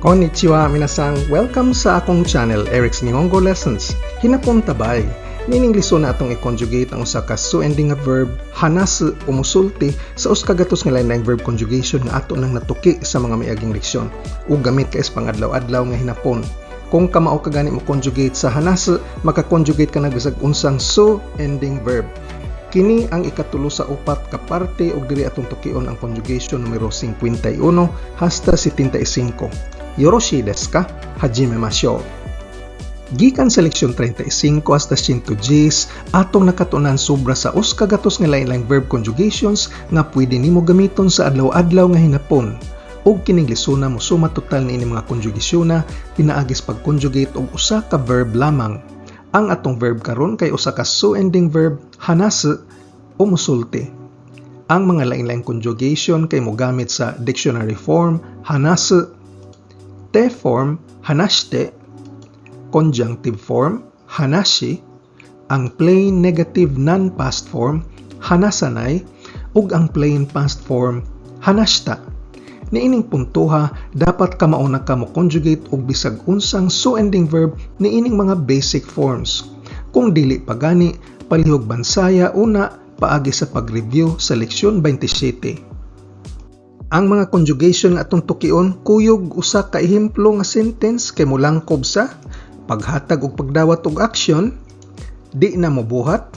Konnichiwa minasang, welcome sa akong channel Eric's Nihongo Lessons. Hinapon tabay, nininglisod na atong i-conjugate ang usa ka su-ending nga verb hanasu o musulti sa usa ka gatos nga lain-laing verb conjugation nga ato nang natuki sa mga miaging leksyon ug gamit kay sa pangadlaw-adlaw nga hinapon. Kung kamao ka gani mo conjugate sa hanasu, maka-conjugate ka na bisag unsang su-ending verb. Kini ang ikatulo sa upat ka parte ug diri atong tukion ang conjugation numero 51 hasta 75. Yoroshi desu ka? Hajimemashou. Gikan sa leksyon 35 hasta 110, atong nakatunan sobra sa uska gatos nga lain-laing verb conjugations nga pwede nimo gamiton sa adlaw-adlaw nga hinapon. Ug kining lisuna mo suma total niini mga konjugasyona pinaagis pag-conjugate og usa ka verb lamang. Ang atong verb karon kay usa ka su-ending verb hanasu o musulti. Ang mga lain-laing conjugation kay mogamit sa dictionary form hanasu, te form hanashite, conjunctive form hanashi, ang plain negative non-past form hanasanai, ug ang plain past form hanashita. Niining puntuha, dapat ka mauna ka mo conjugate og bisag unsang su-ending verb niining mga basic forms. Kung dili pa gani, palihog bansaya una paagi sa pag-review sa leksyon 27. Ang mga conjugation nga atong tukion kuyog usa ka ehemplo nga sentence kay molangkob sa paghatag og pagdawat og aksyon, di na mobuhat,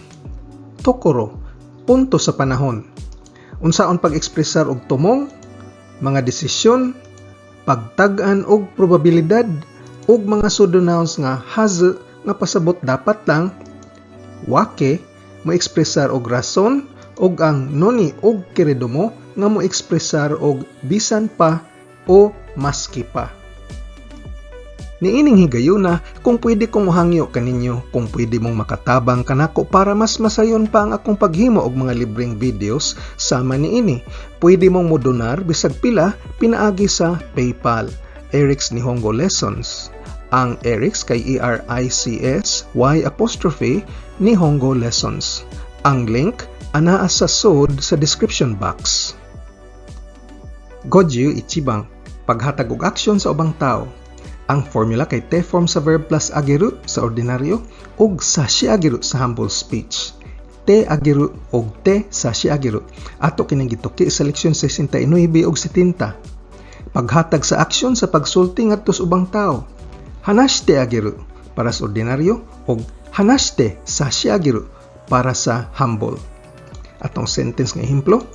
tokoro, punto sa panahon. Unsaon pag-ekspresar og tumong, mga desisyon, pagtag-an og probabilidad, ug mga pseudonouns nga hazu nga pasabot dapat lang, wake, mo ekspresar og rason, ug ang noni og keredomo nga mo ekspresar og bisan pa o maski pa. Niining higayuna, kung pwede kong mohangyo kaninyo, kung pwede mong makatabang kanako para mas masayon pa ang akong paghimo og mga libreng videos sama niini, pwede mong modonar bisag pila pinaagi sa PayPal, Eric's Nihongo Lessons. Ang Eric's kay ERICS Y apostrophe Nihongo Lessons. Ang link anaa sa sod sa description box. Goju ichibang, paghatag og aksyon sa ubang tao. Ang formula kay te form sa verb plus ageru sa ordinaryo ug sashi ageru sa humble speech. Te ageru ug te sashi ageru ato kining gituki sa leksyon 69 ug 70. Paghatag sa aksyon sa pagsulti ngadto sa ubang tao. Hanashite ageru para sa ordinaryo ug hanashite sashi ageru para sa humble. Atong sentence nga ehemplo,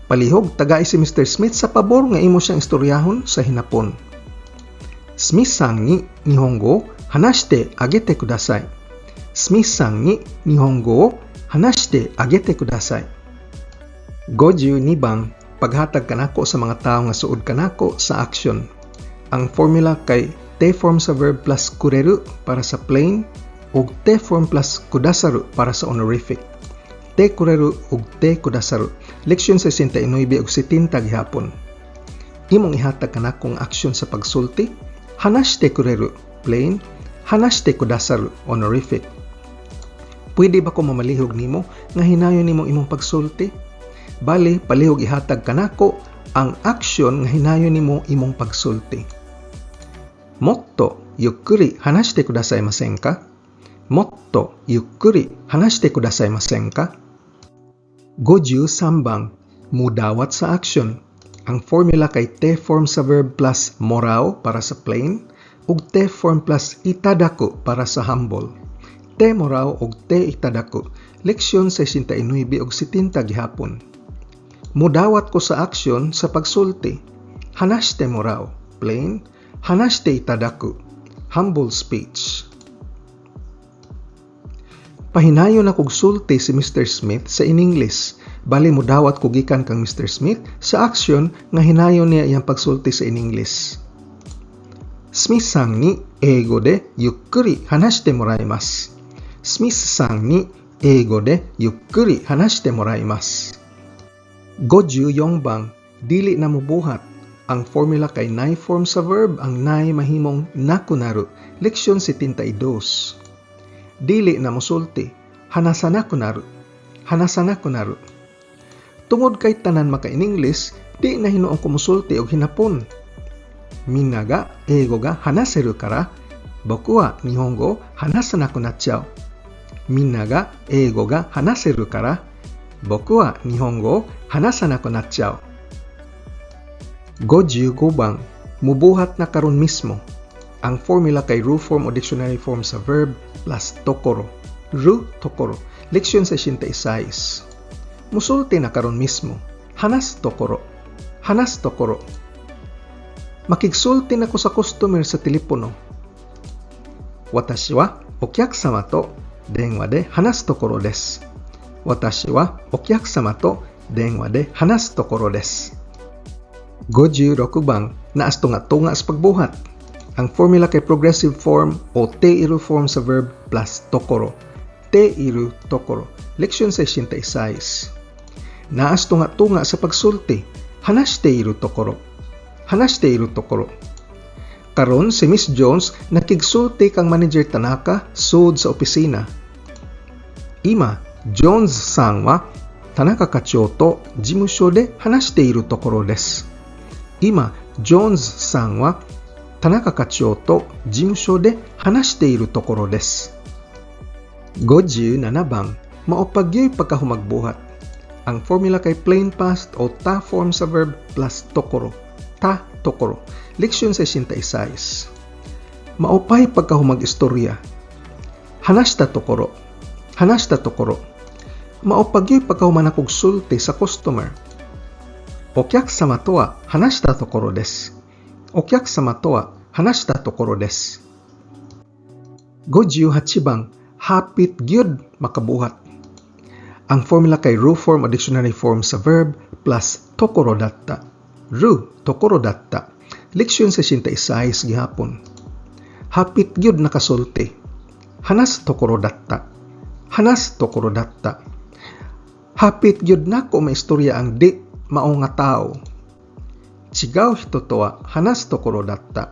palihog tagay si Mr. Smith sa pabor nga imo siyang istoryahon sa hinapon. Smith-san ni Nihongo hanashite agete kudasai. Smith-san ni Nihongo hanashite agete kudasai. 52 bang, paghatag kanako sa mga tawo nga suod kanako sa action. Ang formula kay te form sa verb plus kureru para sa plain ug te form plus kudasaru para sa honorific. Te kureru ug te kudasaru. Leksyon 69 ug 70 gihapon. Imong ihatag kanakong aksyon sa pagsulti, hanashite kureru, plain, hanashite kudasaru, honorific. Pwede ba ko mamalihog nimo nga hinayon nimong imong pagsulti? Bali, palihog ihatag kanako ang aksyon nga hinayon nimo imong pagsulti. Motto yukkuri hanashite kudasai masen ka? Motto yukkuri hanashite kudasai masen ka? 53 bang, mudawat sa action. Ang formula kay te form sa verb plus morao para sa plain ug te form plus itadaku para sa humble. Te morao ug te itadaku. Leksyon 69 ug 70 gihapon. Mudawat ko sa aksyon sa pagsulti. Hanashite morao, plain, hanashite itadaku, humble speech. Pahinayon na kog sulti si Mr. Smith sa in-English. Bali mo dawat ko gikan kang Mr. Smith sa aksyon nga hinayon niya iyang pagsulti sa in-English. Smith-san ni eigo de yukkuri hanashite moraimasu. Smith-san ni eigo de yukkuri hanashite moraimasu. 54 bang, dili na mobuhat. Ang formula kay nai form sa verb ang nai mahimong nakunaru. Leksyon 72. Dili na mosulti, hanasana kunaru, hanasana kunaru. Tungod kay tanan maka in English, di na hinuong kumusulti og hinapon. みんなが英語が話せるから僕は日本語を話さなくなっちゃう。みんなが英語が話せるから僕は日本語を話さなくなっちゃう. 55 bang, mubuhat na karon mismo. Ang formula kay ru form o dictionary form sa verb plus tokoro. Ru, tokoro. Leksyon 66. Musulti na karon mismo. Hanas tokoro. Hanas tokoro. Makigsulti na ko sa customer sa telepono. Watashi wa okyakusama to denwa de hanasu tokoro desu. Watashi wa okyakusama to denwa de hanasu tokoro desu. 56 bang, naas tunga-tunga sa pagbuhat. Ang formula kay progressive form o teiru form sa verb plus tokoro. Teiru, tokoro. Leksyon 66. Naas tunga-tunga sa pagsulti. Hanashiteiru tokoro. Hanashiteiru tokoro. Karon si Miss Jones nakigsulti kang manager Tanaka sud sa opisina. Ima, Jones-san wa Tanaka kachou to jimusho de hanashiteiru tokoro desu. Ima, Jones-san wa Tanaka kachou to jimusho de hanashiteiru tokoro desu. 57 bang, maopagyoy pagkahumagbuhat. Ang formula kay plain past o ta form sa verb plus tokoro. Ta, tokoro. Leksyon 66. Maopay pagkahumag-istorya. Hanashita tokoro. Hanashita tokoro. Maopagyoy pagkahumanakog sulti sa customer. Okyakusama to wa hanashita tokoro desu. Okyakusama to wa hanashita tokoro desu. 58 bang, hapit gyud makabuhat. Ang formula kay ru form o dictionary form sa verb plus tokoro datta. Ru, tokoro datta. Leksyon 66 gihapon. Hapit gyud nakasulti. Hanas tokoro datta. Hanas tokoro datta. Hapit gyud nako maistorya ang di mao nga tao. Chigao hito to wa hanas tokoro datta.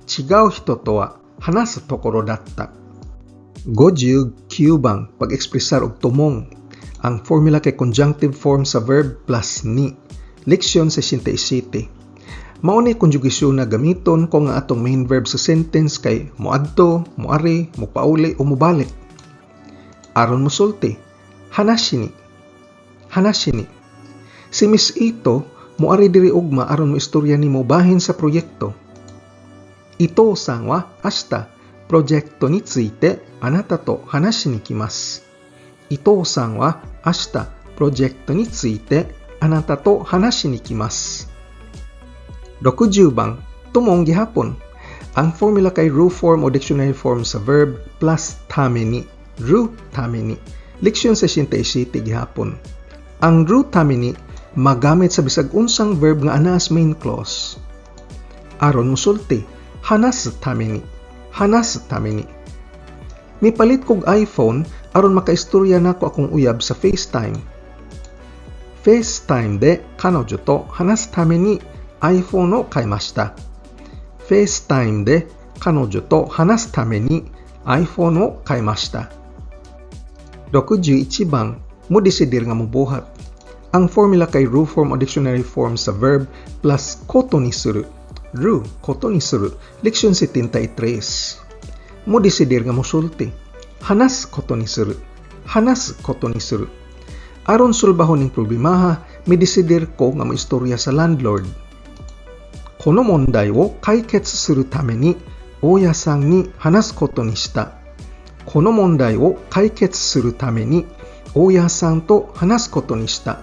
Chigao hito to wa hanas tokoro datta. 59 bang, pag-ekspresar og tumong. Ang formula kay conjunctive form sa verb plus ni. Leksyon 67. Mao ni konjugasyon na gamiton ko nga atong main verb sa sentence kay moadto, moari, mopauli o mobalik. Aron mosulti, hanashini. Hanashini. Si Miss Ito moari diri ugma aron moistorya nimo bahin sa proyekto. Ito-san wa ashita proyekto ni tsuite anata to hanashi ni kimasu. Ito-san wa ashita proyekto ni tsuite anata to hanashi ni kimasu. 60 bang, tumong gihapon. Ang formula kay ru form o dictionary form sa verb plus tameni. Ru tameni. Leksyon 67 gihapon. Ang ru tameni magamit sa bisag unsang verb nga ana as main clause. Aron mosulti, hanas tameni. Hanas tameni. Mipalit kog iPhone aron makaistorya nako akong uyab sa FaceTime. FaceTime de kanojo to hanas tameni iPhone を買いました。FaceTime で彼女と話すために iPhone を買いました。61 bang, mo desidir nga mobuhat. Ang formula kay ru form o dictionary form sa verb plus koto ni suru. Ru, koto ni suru. Leksyon 73. Mo desidir nga mosulti. Hanas koto ni suru. Hanas koto ni suru. Aron sulbahon ning problemaha, may desidir ko nga moistorya sa landlord. この問題を解決するために大家さんに話すことにした。この問題を解決するために大家さんと話すことにした。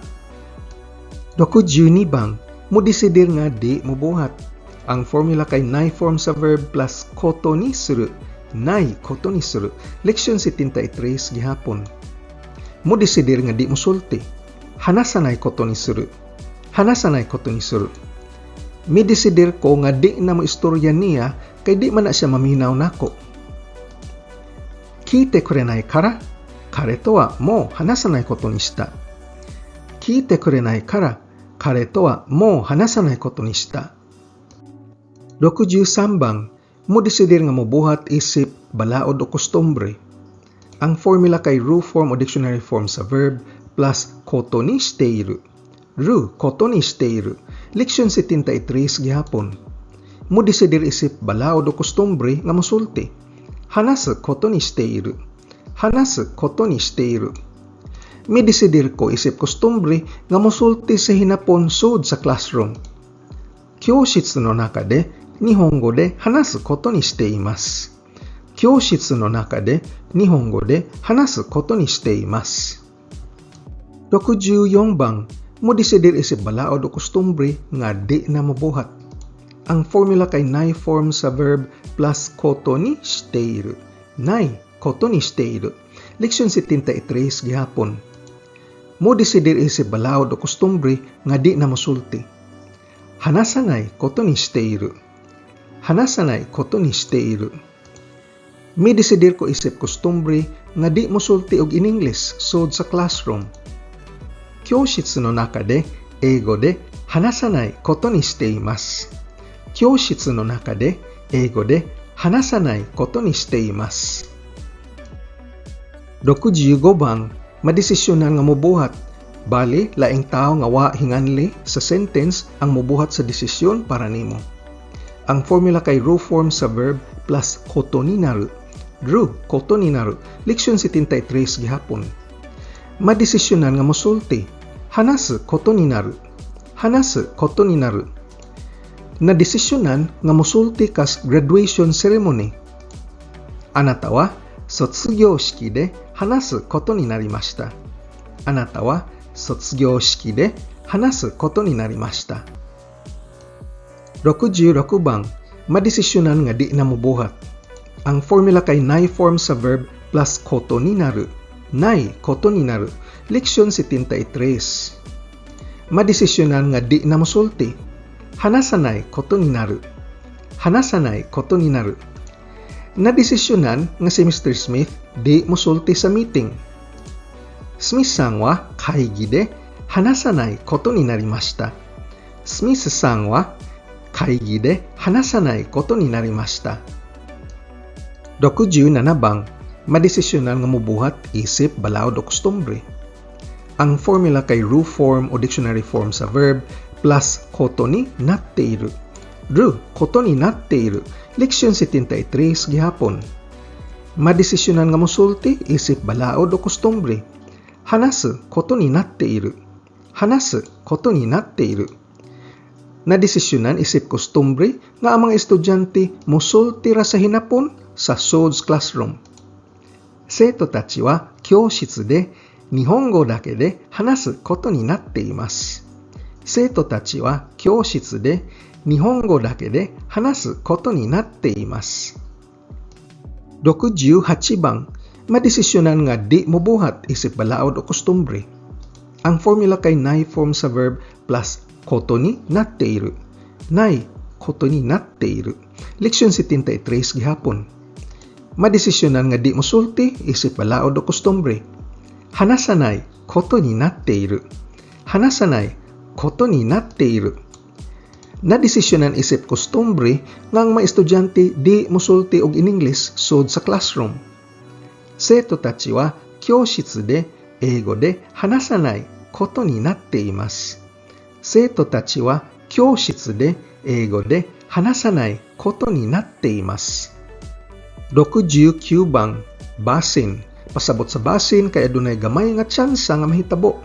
62 bang, mo desidir nga di mobuhat. Ang formula kay nai form sa verb plus koto ni suru. Nai koto ni suru. Leksyon 73 gihapon. Mo desidir nga di mosulti. Hanasanay koto ni suru. Hanasanay koto ni suru. Mi desidir ko nga di na mo istorya niya kay di man na siya maminaw nako. Kiite kurenai kara, kare to wa mou hanasanai koto ni shita. Kiite kurenai kara, kare to wa mou hanasanai koto ni shita. 63 bang, mo desidir nga mobuhat isip balaod o kostumbre. Ang formula kay ru form o dictionary form sa verb plus koto ni shiteiru. Ru, koto ni shiteiru. Leksyon 73 gihapon. mo desidir isip balaod o kostumbre nga mosulti. Hanasu koto ni shiteiru. Hanasu koto ni shiteiru. Mi desidir ko isip kostumbre nga mosulti sa hinapon sud sa classroom. Kyoshitsu no naka de Nihongo de hanasu koto ni shite imasu. Kyoshitsu no naka de Nihongo de hanasu koto ni shite imasu. 64 bang, mo desidir isip balaod o kostumbre nga di na mabuhat. Ang formula kay nai form sa verb plus koto ni shiteiru. Nai koto ni shiteiru. Leksyon 73 gihapon. Mo desidir isip balaod o kostumbre nga di na mosulti. Hanasanai koto ni shiteiru. Hanasanai koto ni shiteiru. Mi desidir ko isip kostumbre nga di mosulti og in English sud sa classroom. Kyoshitsu no naka de eigo de hanasanai koto ni shite imasu. Kyoshitsu no naka de eigo de hanasanai koto ni shite imasu. 65 bang, madesisyonan nga mobuhat. Bali, laing tao nga wa hinganli sa sentence ang mobuhat sa desisyon para nimo. Ang formula kay ru form sa verb plus koto ni naru. Ru koto ni naru. Leksyon 73 gihapon. Madesisyonan nga mosulti. Hanasu koto ni naru. Hanasu koto ni naru. Na desisyonan nga mosulti kas graduation ceremony. Anata wa sotsugyo shiki de hanasu koto ni narimashita. Anata wa sotsugyo shiki de hanasu koto ni narimashita. 66 bang, madesisyonan nga di na mobuhat. Ang formula kay nai form sa verb plus koto ni naru. Nai koto ni naru. Leksyon 73. Madesisyonan nga di na mosulti. Hanasanai koto ni naru. Hanasanai koto ni naru. Nadesisyonan nga si Mr. Smith di mosulti sa meeting. Smith-san wa kaigi de hanasanai koto ni narimashita. Smith-san wa kaigi de hanasanai koto ni narimashita. 67 bang, madesisyonan nga mobuhat isip balaod o kostumbre. Ang formula kay ru form o dictionary form sa verb plus koto ni natteiru. Ru koto ni natteiru. Leksyon 73 gihapon. Madesisyonan nga mosulti isip balaod o kostumbre. Hanasu koto ni natteiru. Hanasu koto ni natteiru. Nadesisyonan isip kostumbre nga ang mga estudyante mosulti ra sa hinapon sa sud's classroom. Seito tachi wa kyoshitsu de Nihongo dake de hanasu koto ni natte imasu. Seito tachi wa kyoshitsu de Nihongo dake de hanasu koto ni natte imasu. 68 bang, madesisyonan nga di mobuhat isip balaod o kostumbre. Ang formula kay nai form sa verb plus koto ni natteiru. Nai koto ni natteiru. Leksyon 73 gihapon. Madesisyonan nga di mosulti isip balaod o kostumbre. Hanasanai koto ni natteiru. Hanasanai koto ni natteiru. Nadesisyonan isip kostumbre nga ang mga estudyante di mosulti og in English sud sa classroom. Seito tachi wa kyoshitsu de eigo de hanasanai koto ni natte imasu. Seito tachi wa kyoshitsu de eigo de hanasanai koto ni natte imasu. 69 bang, basin. Pasabot sa basin kay adunay gamay nga tsansa nga mahitabo.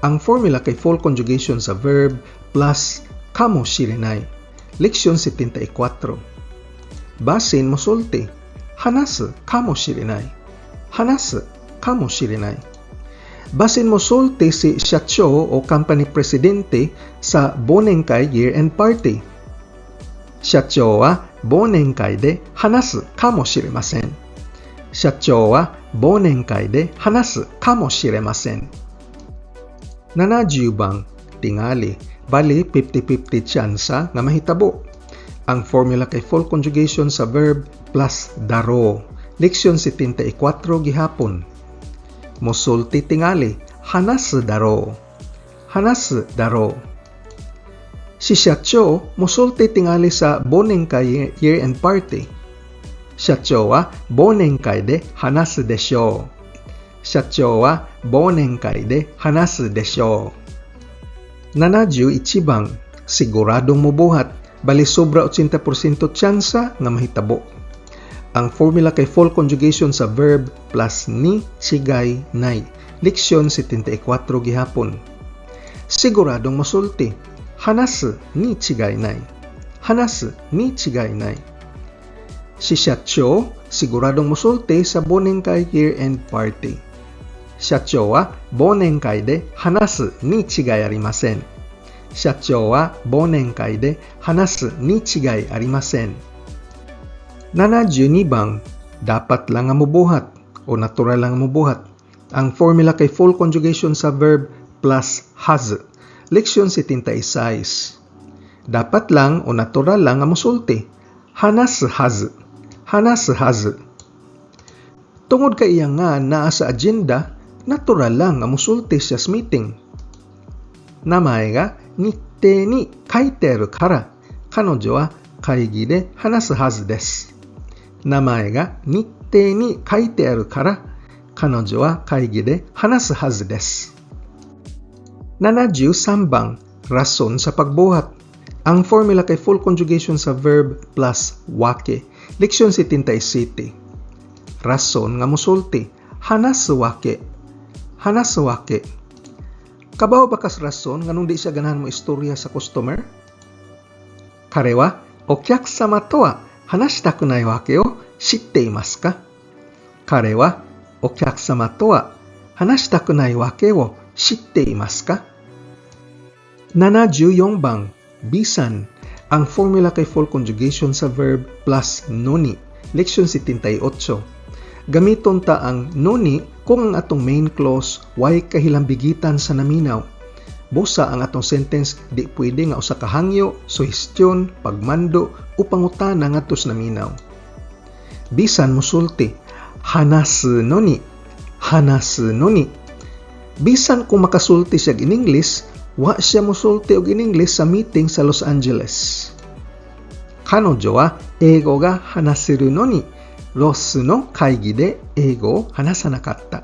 Ang formula kay full conjugation sa verb plus kamoshirenai. Leksyon 74. Basin mosulti. Hanasu kamoshirenai. Hanasu kamoshirenai. Basin mosulti si shacho o company presidente sa bonenkai year-end party. Shacho wa bonenkai de hanasu kamoshiremasen. Shacho wa bonenkai de hanasu kamoshiremasen. 70 bang, tingali. Bali, 50-50 tsansa nga mahitabo. Ang formula kay full conjugation sa verb plus daro. Leksyon 74 gihapon. Mosulti tingali. Hanasu daro. Hanasu daro. Si shacho mosulti tingali sa bonenkai year-end party. Shacho wa bonenkai de hanasu desho. Shacho wa bonenkai de hanasu desho. 71 bang, siguradong mobuhat. bali sobra 80% tsansa nga mahitabo. Ang formula kay full conjugation sa verb plus ni, sigay, nay. Leksyon 74 gihapon. Siguradong mosulti. Hanasu ni chigay nay. Hanasu ni chigay nay. Si Shacho, siguradong mosulti sa bonengkai year-end party. Shacho wa bonengkai de hanasu ni chigai arimasen. Shacho wa bonengkai de hanasu ni chigai arimasen. 72 bang, dapat lang nga mubuhat o natural lang nga mubuhat. Ang formula kay full conjugation sa verb plus has. Leksyon 76. Dapat lang o natural lang nga musulti. Hanasu has. Hanasu has. Tungod kay iya nga naa sa agenda, natural lang nga musulti siya sa meeting. Namae ga nitte ni kaite aru kara, kanojo wa kaigi de hanasu hazu desu. 名前が日程に書いてあるから彼女は会議で話すはずです。73 bang, rason sa pagbuhat. Ang formula kay full conjugation sa verb plus wake. Leksyon 77. Rason nga musulti. Hanasu wake. Hanasu wake. Kabaw bakas rason nga nung di siya ganahan mo istorya sa customer? Kare wa okyakusama to wa 話したくないわけを知っていますか？彼はお客様とは話したくないわけを知っていますか？ 74 bang, bisan. Ang formula kay full conjugation sa verb plus noni. Leksyon 78. Gamiton ta ang noni kung ang atong main clause way kahilambigitan sa naminaw. Busa ang atong sentence di pwede nga usa ka hangyo, suhestyon, pagmando o pangutana ngadto sa naminaw. Bisan mosulti, hanasu no ni, hanasu no ni. Bisan kung makasulti siya in English, wa siya mosulti og in English sa meeting sa Los Angeles. Kanojo wa eigo ga hanaseru no ni, Ross no kaigi de eigo o hanasanakatta.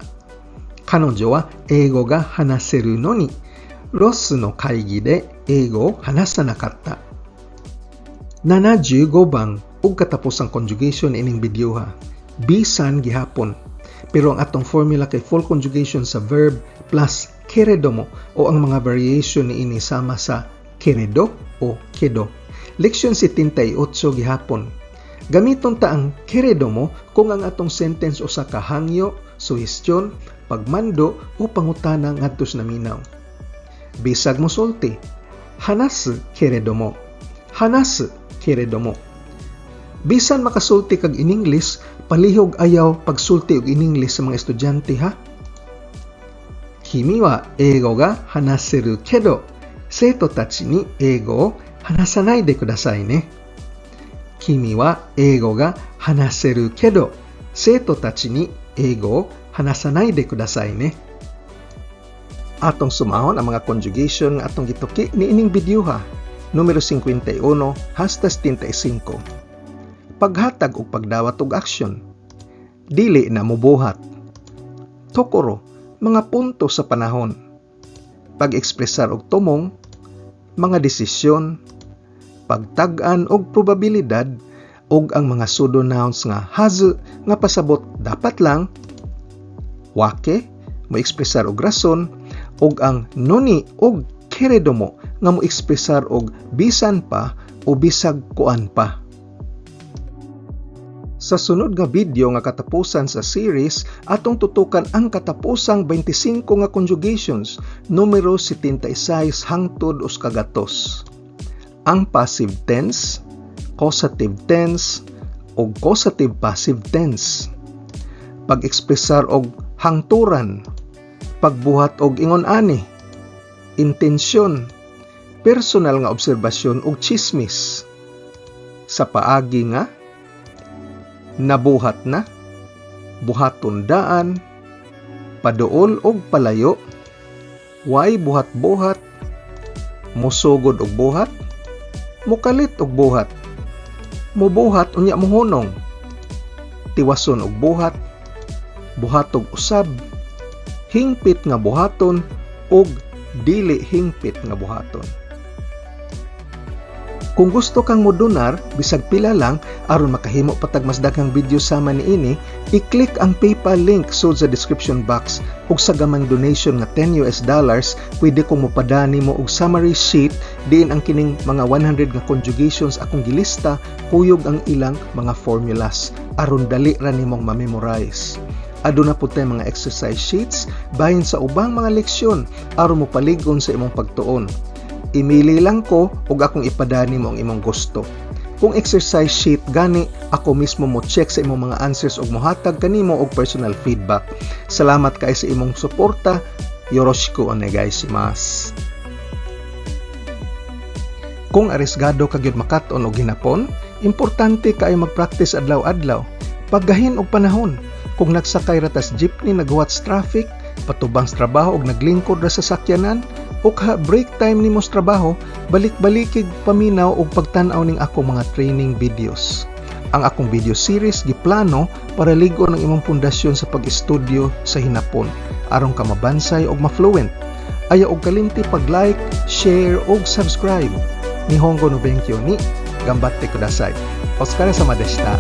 Kanojo wa eigo ga hanaseru no ni, Ross no kaigi de eigo o hanasanakatta. 75 bang, ug katapos ang conjugation ining video ha. Bisan gihapon. Pero ang atong formula kay full conjugation sa verb plus keredomo o ang mga variation ni ini sama sa keredo o kedo. Leksyon 78 gihapon. Gamiton ta ang keredomo kung ang atong sentence usa ka hangyo, suhestyon, pagmando o pangutana ngadto sa naminaw. Bisag mosulti, hanasu keredomo, hanasu keredomo. Bisan makasulti kag in English, palihog ayaw pagsulti og in English sa mga estudyante ha. Kimi wa eigo ga hanaseru kedo, seito tachi ni eigo o hanasanai de kudasai ne. Kimi wa eigo ga hanaseru kedo, seito tachi ni eigo o hanasanai de kudasai ne. Atong sumahon ang mga conjugation nga atong gituki ni ining video ha. Numero 51 hasta 75. Paghatag o pagdawat og aksyon. Dili na mubuhat. Tokoro, mga punto sa panahon. Pag-ekspresar og tumong, mga desisyon, pagtag-an og probabilidad og ang mga pseudo nouns nga hazu nga pasabot dapat lang, wake, mo ekspresar og rason, og ang noni og keredomo nga mo ekspresar og bisan pa o bisag kuan pa. Sa sunod nga video nga katapusan sa series, atong tutukan ang katapusang 25 nga conjugations, numero 76 hangtod us kagatos. Ang passive tense, causative tense, o causative passive tense. Pag-ekspresar og hangturan, pagbuhat og ingon-ani, intensyon, personal nga obserbasyon og chismis. Sa paagi nga, nabuhat na, buhaton daan, paduol og palayo, way buhat-buhat, musugod og buhat, mukalit og buhat, mubuhat unya muhunong, tiwason og buhat, buhatog usab, hingpit nga buhaton ug dili hingpit nga buhaton. Kung gusto kang modonar, bisag pila lang, aron makahimo patag mas daghang video sama niini, i-click ang PayPal link sud sa description box ug sa gamang donation nga $10, pwede kong mopadani mo og summary sheet diin ang kining mga 100 nga conjugations akong gilista, kuyog ang ilang mga formulas aron dali ra nimong ma-memorize. Aduna po tayo mga exercise sheets bahin sa ubang mga leksyon aron mo paligon sa imong pagtuon. Imili lang ko ug akong ipadani mo ang imong gusto. Kung exercise sheet gani, ako mismo mo check sa imong mga answers ug mohatag kanimo og personal feedback. Salamat kay sa imong suporta. Yoroshiku onegaishimasu. Kung arisgado ka gyud makat-on og hinapon, importante kaayo mag-practice adlaw-adlaw. Paggahin og panahon. Kung nagsakay ra tas jeepney nagwatch traffic, patubang sa trabaho og naglingkod ra sa sakyanan, o break time nimo sa trabaho, balik-balikig paminaw og pagtan-aw ning akong mga training videos. Ang akong video series giplano para ligon ang imong pundasyon sa pag-estudyo sa hinapon aron ka mabansay og ma-fluent. Ayaw og kalimti pag-like, share og subscribe. Nihongo no benkyo ni gambatte kudasai. Otsukare sama deshita.